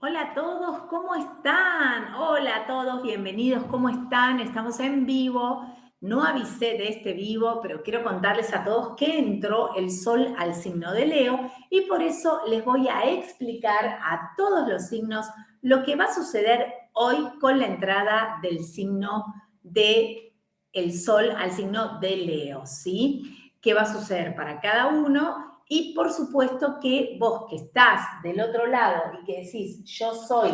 Hola a todos, ¿cómo están? Hola a todos, bienvenidos, ¿cómo están? Estamos en vivo. No avisé de este vivo, pero quiero contarles a todos que entró el sol al signo de Leo y por eso les voy a explicar a todos los signos lo que va a suceder hoy con la entrada del signo de el sol al signo de Leo, ¿sí? ¿Qué va a suceder para cada uno? Y por supuesto que vos que estás del otro lado y que decís, yo soy,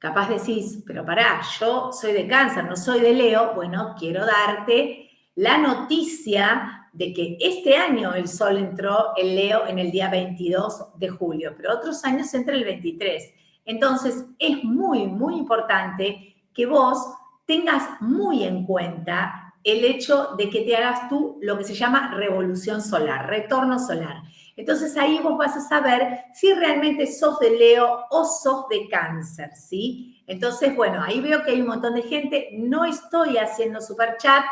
capaz decís, pero pará, yo soy de Cáncer, no soy de Leo, bueno, quiero darte la noticia de que este año el Sol entró en Leo en el día 22 de julio, pero otros años entra el 23. Entonces es muy, muy importante que vos tengas muy en cuenta el hecho de que te hagas tú lo que se llama revolución solar, retorno solar. Entonces ahí vos vas a saber si realmente sos de Leo o sos de Cáncer, ¿sí? Entonces, bueno, ahí veo que hay un montón de gente. No estoy haciendo super chat.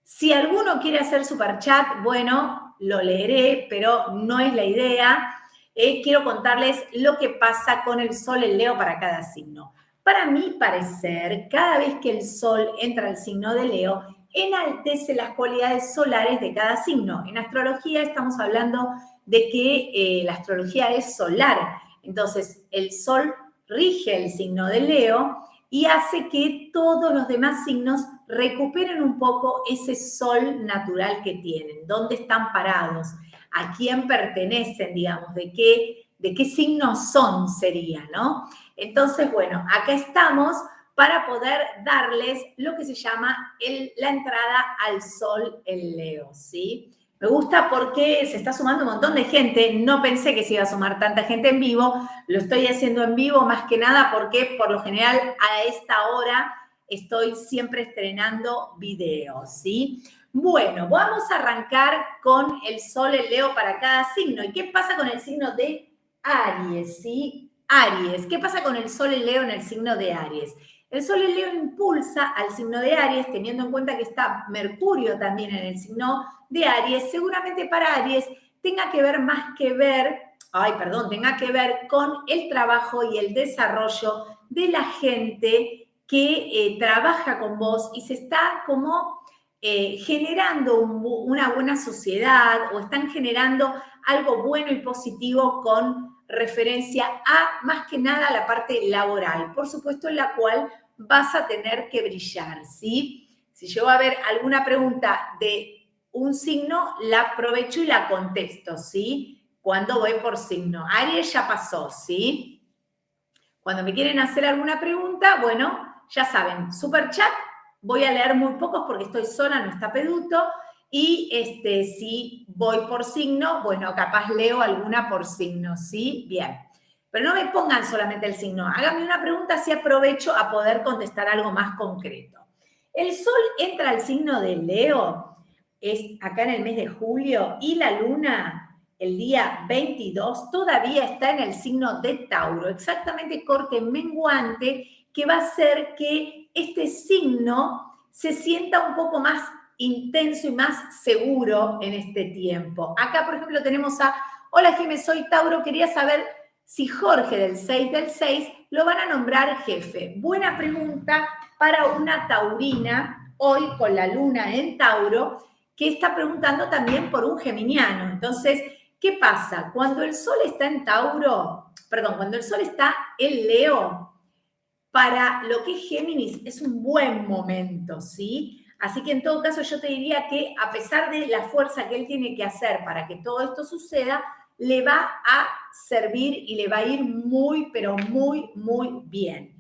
Si alguno quiere hacer super chat, bueno, lo leeré, pero no es la idea. Quiero contarles lo que pasa con el Sol en Leo para cada signo. Para mi parecer, cada vez que el Sol entra al signo de Leo, enaltece las cualidades solares de cada signo. En astrología estamos hablando de que la astrología es solar. Entonces, el Sol rige el signo de Leo y hace que todos los demás signos recuperen un poco ese Sol natural que tienen, dónde están parados, a quién pertenecen, digamos, de qué signos son sería, ¿no? Entonces, bueno, acá estamos para poder darles lo que se llama la entrada al Sol en Leo, ¿sí? Me gusta porque se está sumando un montón de gente. No pensé que se iba a sumar tanta gente en vivo. Lo estoy haciendo en vivo más que nada porque por lo general a esta hora estoy siempre estrenando videos, ¿sí? Bueno, vamos a arrancar con el Sol en Leo para cada signo. ¿Y qué pasa con el signo de Aries, sí? Aries. ¿Qué pasa con el Sol en Leo en el signo de Aries? El Sol en Leo impulsa al signo de Aries, teniendo en cuenta que está Mercurio también en el signo de Aries. Seguramente para Aries tenga que ver tenga que ver con el trabajo y el desarrollo de la gente que trabaja con vos y se está como generando una buena sociedad o están generando algo bueno y positivo con referencia a, más que nada, la parte laboral, por supuesto, en la cual vas a tener que brillar, ¿sí? Si yo va a haber alguna pregunta de un signo, la aprovecho y la contesto, ¿sí? Cuando voy por signo. Aries ya pasó, ¿sí? Cuando me quieren hacer alguna pregunta, bueno, ya saben, super chat, voy a leer muy pocos porque estoy sola, no está Peduto, y si voy por signo, bueno, capaz leo alguna por signo, ¿sí? Bien. Pero no me pongan solamente el signo, háganme una pregunta así aprovecho a poder contestar algo más concreto. El Sol entra al signo de Leo, es acá en el mes de julio, y la Luna el día 22 todavía está en el signo de Tauro, exactamente corte menguante, que va a hacer que este signo se sienta un poco más intenso y más seguro en este tiempo. Acá, por ejemplo, tenemos hola Jiménez, soy Tauro, quería saber si Jorge del 6 del 6 lo van a nombrar jefe. Buena pregunta para una taurina, hoy con la luna en Tauro, que está preguntando también por un geminiano. Entonces, ¿qué pasa? Cuando el Sol está en Tauro, cuando el Sol está en Leo, para lo que es Géminis es un buen momento, ¿sí? Así que en todo caso yo te diría que a pesar de la fuerza que él tiene que hacer para que todo esto suceda, le va a servir y le va a ir muy, pero muy, muy bien.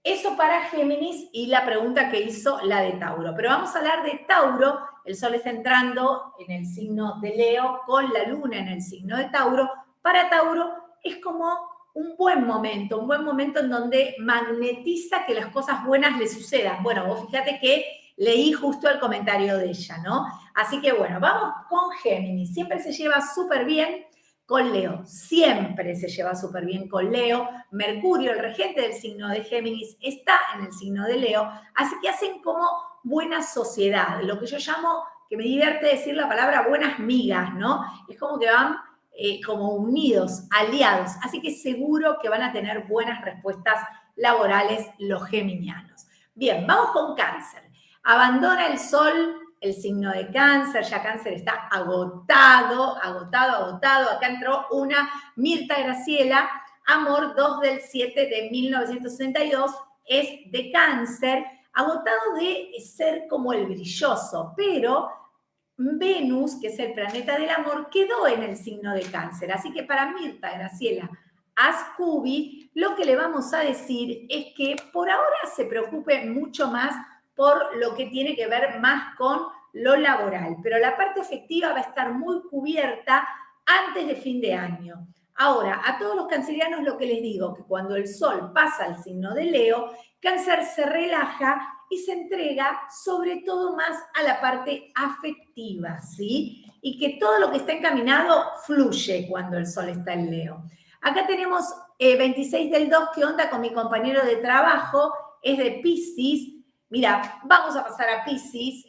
Eso para Géminis y la pregunta que hizo la de Tauro. Pero vamos a hablar de Tauro. El Sol está entrando en el signo de Leo con la Luna en el signo de Tauro. Para Tauro es como un buen momento en donde magnetiza que las cosas buenas le sucedan. Bueno, vos fíjate que leí justo el comentario de ella, ¿no? Así que bueno, vamos con Géminis. Siempre se lleva súper bien con Leo. Siempre se lleva súper bien con Leo. Mercurio, el regente del signo de Géminis, está en el signo de Leo. Así que hacen como buena sociedad. Lo que yo llamo, que me divierte decir la palabra buenas migas, ¿no? Es como que van como unidos, aliados. Así que seguro que van a tener buenas respuestas laborales los geminianos. Bien, vamos con Cáncer. Abandona el Sol el signo de Cáncer, ya Cáncer está agotado. Acá entró una Mirta Graciela, Amor 2 del 7 de 1962, es de Cáncer, agotado de ser como el brilloso, pero Venus, que es el planeta del amor, quedó en el signo de Cáncer. Así que para Mirta Graciela Ascubi, lo que le vamos a decir es que por ahora se preocupe mucho más por lo que tiene que ver más con lo laboral, pero la parte efectiva va a estar muy cubierta antes de fin de año. Ahora, a todos los cancerianos lo que les digo, que cuando el Sol pasa al signo de Leo, Cáncer se relaja y se entrega sobre todo más a la parte afectiva, ¿sí? Y que todo lo que está encaminado fluye cuando el Sol está en Leo. Acá tenemos 26 del 2, ¿qué onda con mi compañero de trabajo? Es de Piscis. Mira, vamos a pasar a Piscis,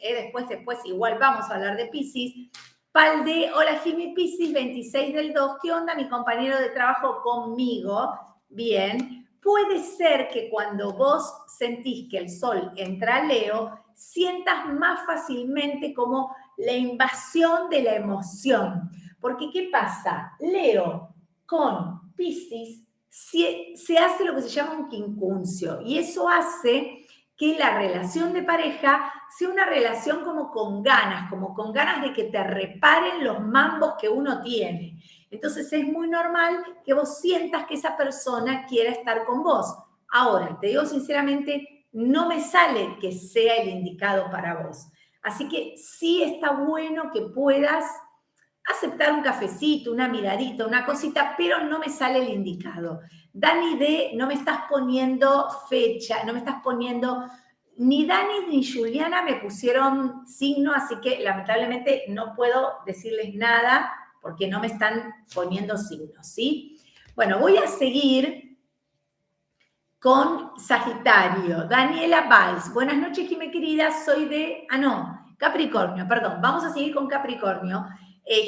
después igual vamos a hablar de Piscis. Palde, hola Jimmy Piscis, 26 del 2, ¿qué onda mi compañero de trabajo conmigo? Bien, puede ser que cuando vos sentís que el Sol entra a Leo, sientas más fácilmente como la invasión de la emoción. Porque, ¿qué pasa? Leo con Piscis se hace lo que se llama un quincuncio y eso hace que la relación de pareja sea una relación como con ganas de que te reparen los mambos que uno tiene. Entonces es muy normal que vos sientas que esa persona quiera estar con vos. Ahora, te digo sinceramente, no me sale que sea el indicado para vos. Así que sí está bueno que puedas aceptar un cafecito, una miradita, una cosita, pero no me sale el indicado. Dani D, no me estás poniendo fecha, no me estás poniendo, ni Dani ni Juliana me pusieron signo, así que lamentablemente no puedo decirles nada porque no me están poniendo signos, ¿sí? Bueno, voy a seguir con Sagitario. Daniela Valls, buenas noches, Jimé querida, soy de, Capricornio, perdón, vamos a seguir con Capricornio.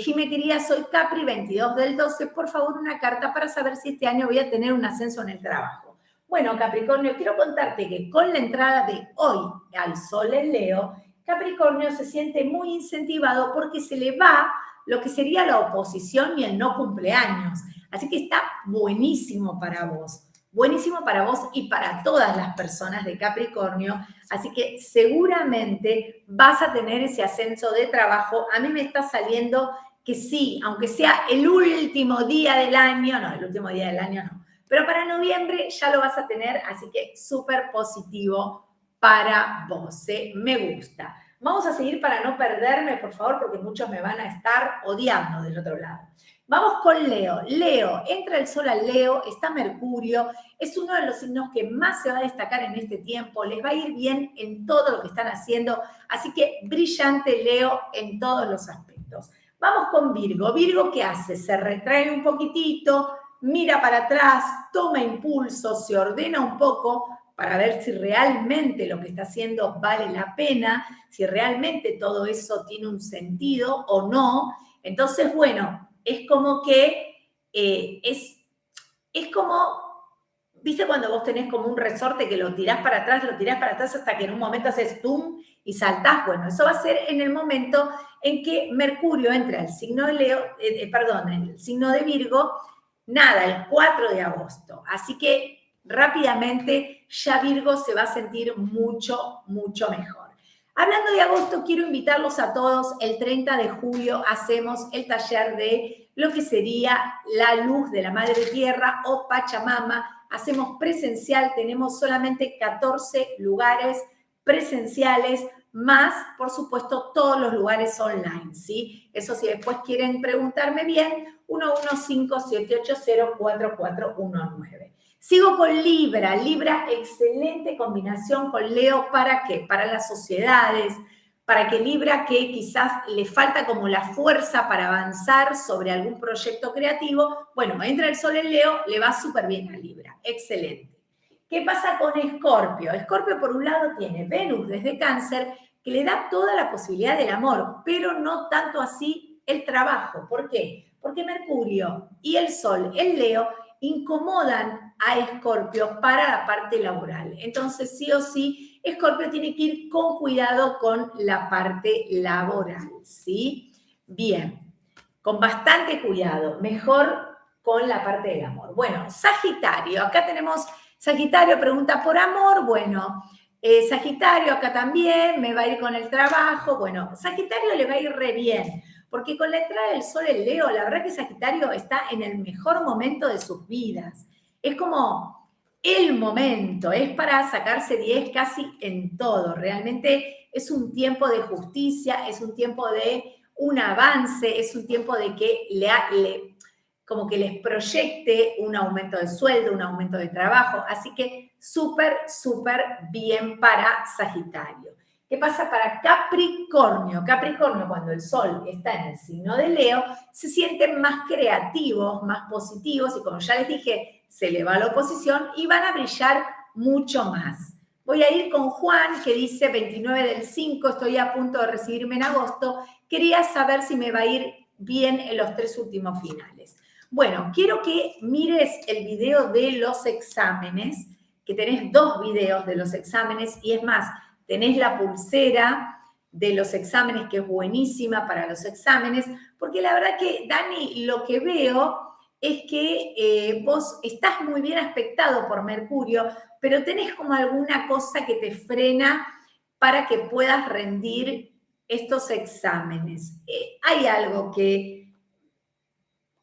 Jimé querida, soy Capri, 22 del 12, por favor una carta para saber si este año voy a tener un ascenso en el trabajo. Bueno, Capricornio, quiero contarte que con la entrada de hoy al Sol en Leo, Capricornio se siente muy incentivado porque se le va lo que sería la oposición y el no cumpleaños. Así que está buenísimo para vos. Buenísimo para vos y para todas las personas de Capricornio, así que seguramente vas a tener ese ascenso de trabajo. A mí me está saliendo que sí, aunque sea el último día del año, no, el último día del año no, pero para noviembre ya lo vas a tener, así que súper positivo para vos, ¿eh? Me gusta. Vamos a seguir para no perderme, por favor, porque muchos me van a estar odiando del otro lado. Vamos con Leo. Leo, entra el Sol al Leo, está Mercurio, es uno de los signos que más se va a destacar en este tiempo, les va a ir bien en todo lo que están haciendo, así que brillante Leo en todos los aspectos. Vamos con Virgo. Virgo, ¿qué hace? Se retrae un poquitito, mira para atrás, toma impulso, se ordena un poco para ver si realmente lo que está haciendo vale la pena, si realmente todo eso tiene un sentido o no. Entonces, bueno, es como que es como, ¿viste cuando vos tenés como un resorte que lo tirás para atrás hasta que en un momento haces tum y saltás? Bueno, eso va a ser en el momento en que Mercurio entra al signo de Leo, en el signo de Virgo, nada, el 4 de agosto. Así que rápidamente ya Virgo se va a sentir mucho, mucho mejor. Hablando de agosto, quiero invitarlos a todos. El 30 de julio hacemos el taller de lo que sería la luz de la Madre Tierra o Pachamama. Hacemos presencial, tenemos solamente 14 lugares presenciales, más, por supuesto, todos los lugares online, ¿sí? Eso si después quieren preguntarme bien, 115-780-4419. Sigo con Libra. Libra, excelente combinación con Leo. ¿Para qué? Para las sociedades, para que Libra, que quizás le falta como la fuerza para avanzar sobre algún proyecto creativo, bueno, entra el Sol en Leo, le va súper bien a Libra. Excelente. ¿Qué pasa con Escorpio? Escorpio, por un lado, tiene Venus desde Cáncer, que le da toda la posibilidad del amor, pero no tanto así el trabajo. ¿Por qué? Porque Mercurio y el Sol en Leo incomodan a Escorpio para la parte laboral. Entonces, sí o sí, Escorpio tiene que ir con cuidado con la parte laboral, ¿sí? Bien, con bastante cuidado, mejor con la parte del amor. Bueno, Sagitario, acá tenemos, Sagitario pregunta por amor, bueno, Sagitario acá también, me va a ir con el trabajo, bueno, Sagitario le va a ir re bien, porque con la entrada del Sol en Leo, la verdad que Sagitario está en el mejor momento de sus vidas. Es como el momento, es para sacarse 10 casi en todo. Realmente es un tiempo de justicia, es un tiempo de un avance, es un tiempo de que como que les proyecte un aumento de sueldo, un aumento de trabajo. Así que súper, súper bien para Sagitario. ¿Qué pasa para Capricornio? Capricornio, cuando el Sol está en el signo de Leo, se sienten más creativos, más positivos y como ya les dije, se le va la oposición y van a brillar mucho más. Voy a ir con Juan, que dice 29 del 5, estoy a punto de recibirme en agosto. Quería saber si me va a ir bien en los 3 últimos finales. Bueno, quiero que mires el video de los exámenes, que tenés 2 videos de los exámenes y es más, tenés la pulsera de los exámenes, que es buenísima para los exámenes, porque la verdad que, Dani, lo que veo es que vos estás muy bien aspectado por Mercurio, pero tenés como alguna cosa que te frena para que puedas rendir estos exámenes. Hay algo que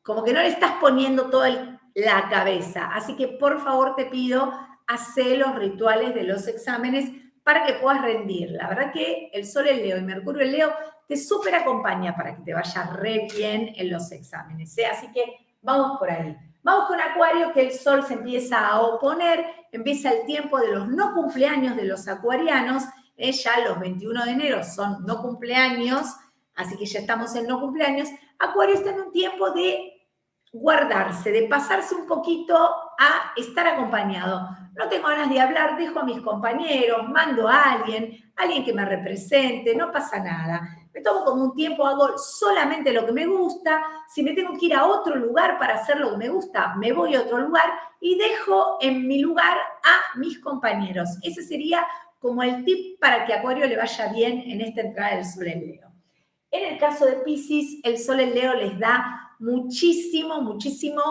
como que no le estás poniendo toda la cabeza, así que por favor te pido, hacer los rituales de los exámenes para que puedas rendir. La verdad que el Sol en Leo y Mercurio en Leo te súper acompaña para que te vaya re bien en los exámenes, ¿eh? Así que vamos por ahí. Vamos con Acuario, que el Sol se empieza a oponer, empieza el tiempo de los no cumpleaños de los acuarianos, ya los 21 de enero son no cumpleaños, así que ya estamos en no cumpleaños. Acuario está en un tiempo de guardarse, de pasarse un poquito a estar acompañado. No tengo ganas de hablar, dejo a mis compañeros, mando a alguien que me represente, no pasa nada. Me tomo como un tiempo, hago solamente lo que me gusta. Si me tengo que ir a otro lugar para hacer lo que me gusta, me voy a otro lugar y dejo en mi lugar a mis compañeros. Ese sería como el tip para que a Acuario le vaya bien en esta entrada del Sol en Leo. En el caso de Piscis, el Sol en Leo les da muchísimo, muchísimo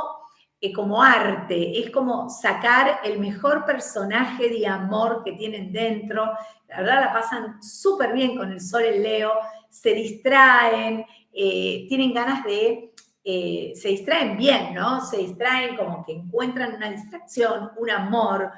como arte. Es como sacar el mejor personaje de amor que tienen dentro. La verdad la pasan súper bien con el Sol en Leo, se distraen, tienen ganas de... se distraen bien, ¿no? Se distraen como que encuentran una distracción, un amor,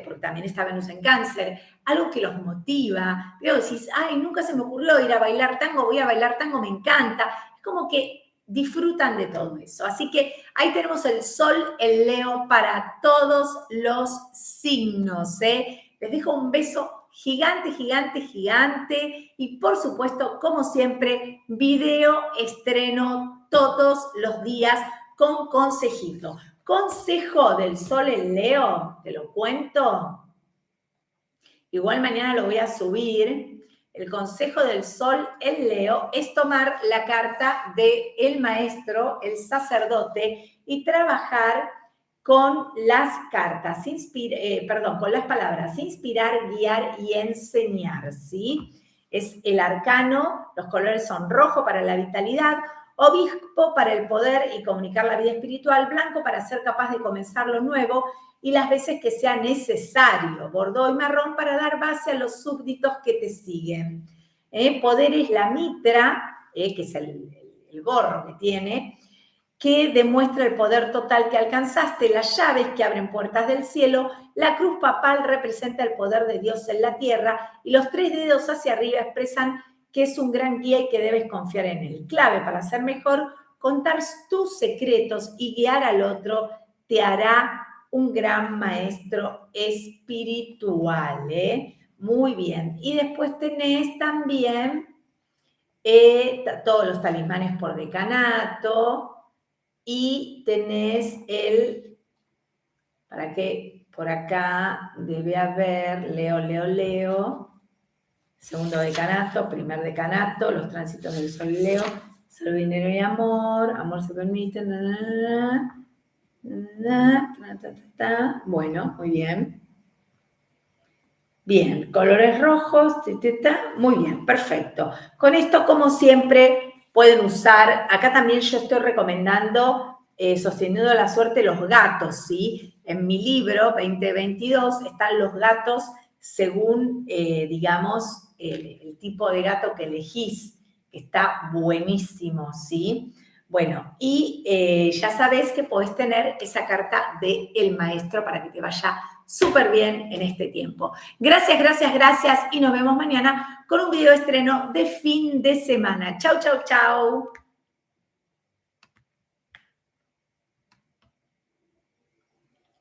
porque también está Venus en Cáncer, algo que los motiva. Luego decís, ay, nunca se me ocurrió ir a bailar tango, voy a bailar tango, me encanta. Es como que disfrutan de todo eso. Así que ahí tenemos el Sol, el Leo para todos los signos, ¿eh? Les dejo un beso gigante, gigante, gigante. Y por supuesto, como siempre, video estreno todos los días con consejito. Consejo del Sol en Leo, te lo cuento. Igual mañana lo voy a subir. El consejo del Sol en Leo es tomar la carta del maestro, el sacerdote, y trabajar con las cartas, con las palabras, inspirar, guiar y enseñar, ¿sí? Es el arcano, los colores son rojo para la vitalidad, obispo para el poder y comunicar la vida espiritual, blanco para ser capaz de comenzar lo nuevo y las veces que sea necesario, bordó y marrón para dar base a los súbditos que te siguen. Poder es la mitra, que es el gorro que tiene, que demuestra el poder total que alcanzaste, las llaves que abren puertas del cielo, la cruz papal representa el poder de Dios en la tierra y los 3 dedos hacia arriba expresan que es un gran guía y que debes confiar en él. Clave para ser mejor, contar tus secretos y guiar al otro te hará un gran maestro espiritual, ¿eh? Muy bien. Y después tenés también todos los talismanes por decanato, y tenés para que por acá debe haber, Leo, segundo decanato, primer decanato, los tránsitos del Sol Leo, Solo dinero y amor, amor se permite, Bueno, muy bien. Bien, colores rojos, muy bien, perfecto. Con esto, como siempre, pueden usar, acá también yo estoy recomendando, sosteniendo la suerte, los gatos, ¿sí? En mi libro 2022 están los gatos según, digamos, el tipo de gato que elegís, que está buenísimo, ¿sí? Bueno, y ya sabés que podés tener esa carta del maestro para que te vaya súper bien en este tiempo. Gracias, gracias, gracias y nos vemos mañana con un video estreno de fin de semana. Chau, chau, chau.